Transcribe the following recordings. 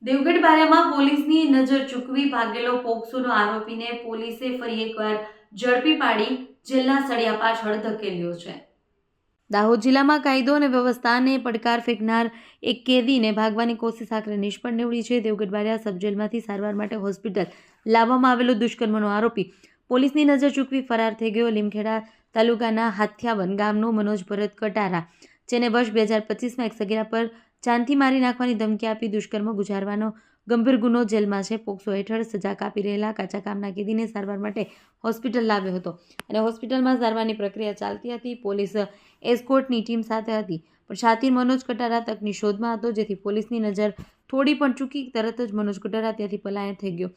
દેવગઢ બારિયામાં પોલીસની નજર ચૂકવી ભાગેલો પોક્સોનો આરોપીને પોલીસે ફરી એકવાર ઝડપી પાડી જેલના સળિયા પાછળ ધકેલ્યો છે। દાહોદ જિલ્લામાં કાયદો અને વ્યવસ્થાને પડકાર ફેંકનાર એક કેદીને ભાગવાની કોશિશ આખરે નિષ્ફળ નીવડી છે। દેવગઢ બારિયા સબ જેલમાંથી સારવાર માટે હોસ્પિટલ લાવવામાં આવેલો દુષ્કર્મનો આરોપી પોલીસની નજર ચૂકવી ફરાર થઈ ગયો। લીમખેડા તાલુકાના હાથિયાવન ગામનો મનોજ ભરત કટારા, જેને વર્ષ 2025માં એક સગીરા પર જાનથી મારી નાખવાની ધમકી આપી દુષ્કર્મ ગુજારવાનો ગંભીર ગુનો જેલમાં છે। પોક્સો હેઠળ સજા કાપી રહેલા કાચા કામના કેદીને સારવાર માટે હોસ્પિટલ લાવ્યો હતો અને હોસ્પિટલમાં સારવારની પ્રક્રિયા ચાલતી હતી। પોલીસ એસ્કોર્ટની ટીમ સાથે હતી, પણ શાતીર મનોજ કટારા તકની શોધમાં હતો, જેથી પોલીસની નજર થોડી પણ ચૂકી તરત જ મનોજ કટારા ત્યાંથી પલાયન થઈ ગયો।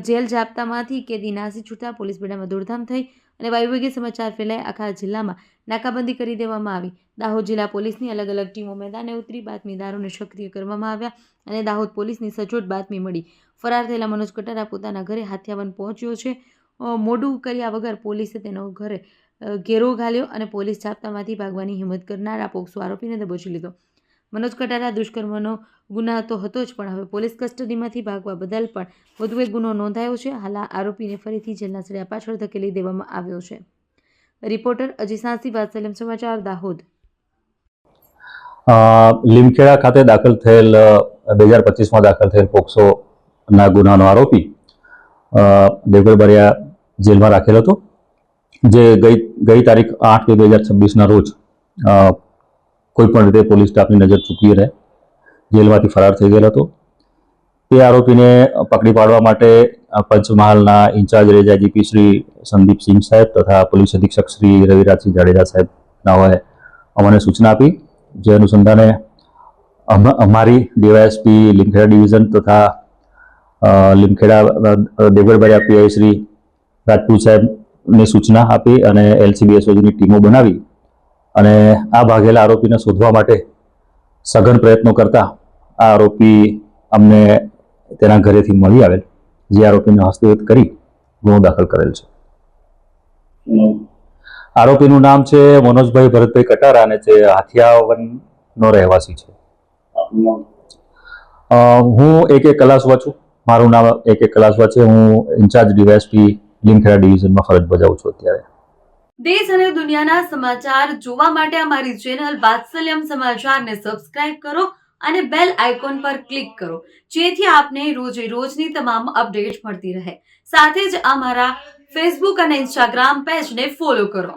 જેલ જાપ્તામાંથી કેદી નાસી છૂટતા પોલીસ બેડામાં દોડધામ થઈ અને વાયુવેગે સમાચાર ફેલાઈ આખા જિલ્લામાં નાકાબંધી કરી દેવામાં આવી। દાહોદ જિલ્લા પોલીસની અલગ અલગ ટીમો મેદાને ઉતરી બાતમીદારોને સક્રિય કરવામાં આવ્યા અને દાહોદ પોલીસની સચોટ બાતમી મળી ફરાર થયેલા મનોજ કટારા પોતાના ઘરે હાથિયાવન પહોંચ્યો છે। મોડું કર્યા વગર પોલીસે તેનો ઘરે ઘેરો ઘાલ્યો અને પોલીસ જાપ્તામાંથી ભાગવાની હિંમત કરનારા પોક્સો આરોપીને દબોચી લીધો। મનોજ કટારા દુષ્કર્મનો ગુના તો હતો જ, પણ હવે પોલીસ કસ્ટડીમાંથી ભાગવા બદલ પણ વધુ એક ગુનો નોંધાયો છે। હાલ આ આરોપીને ફરીથી જેલના સળિયા પાછળ ધકેલી દેવામાં આવ્યો છે। રિપોર્ટર અજી સાંસી, વાત્સલ્યમ સમાચાર, દાહોદ। લીમખેડા ખાતે દાખલ થયેલ 2025માં દાખલ થયેલ પોક્સોના ગુનાનો આરોપી દેવગઢ બારિયા જેલમાં રાખેલ હતો, જે ગઈ તારીખ 8/2/2026ના રોજ કોઈપણ રીતે પોલીસ સ્ટાફની નજર ચૂકી રહે જેલમાંથી ફરાર થઈ ગયેલ હતો। તે આરોપીને પકડી પાડવા માટે પંચમહાલના in-charge range IGP Shri Sandeepsinh સાહેબ તથા પોલીસ અધિક્ષક શ્રી રવિરાજસિંહ જાડેજા સાહેબનાઓએ અમને સૂચના આપી, જે અનુસંધાને અમારી ડીવાયએસપી લીમખેડા ડિવિઝન તથા લીમખેડા દેવગઢ બારિયા પીઆઈ શ્રી રાજપૂત સાહેબની સૂચના આપી અને એલસીબી એસઓજીની ટીમો બનાવી અને આ ભાગેલા આરોપીને શોધવા માટે સઘન પ્રયત્નો કરતા આ આરોપી અમને તેના ઘરેથી મળી આવેલ, જે આરોપીને હસ્તગત કરી ગુનો દાખલ કરેલ છે। આરોપીનું નામ છે મનોજભાઈ ભરતભાઈ કટારા અને તે હાથિયાવનનો રહેવાસી છે। હું AK કલાસવા છું, મારું નામ AK કલાસવા છે। હું ઇન્ચાર્જ ડીવાયએસપી લીમખેડા ડિવિઝનમાં ફરજ બજાવું છું અત્યારે। દેશ અને દુનિયાના સમાચાર જોવા માટે અમારી ચેનલ વાત્સલ્યમ સમાચારને સબસ્ક્રાઇબ કરો અને બેલ આઇકોન પર ક્લિક કરો, જેથી આપને રોજે રોજની તમામ અપડેટ મળતી રહે। સાથે જ અમારા ફેસબુક અને ઇન્સ્ટાગ્રામ પેજને ફોલો કરો।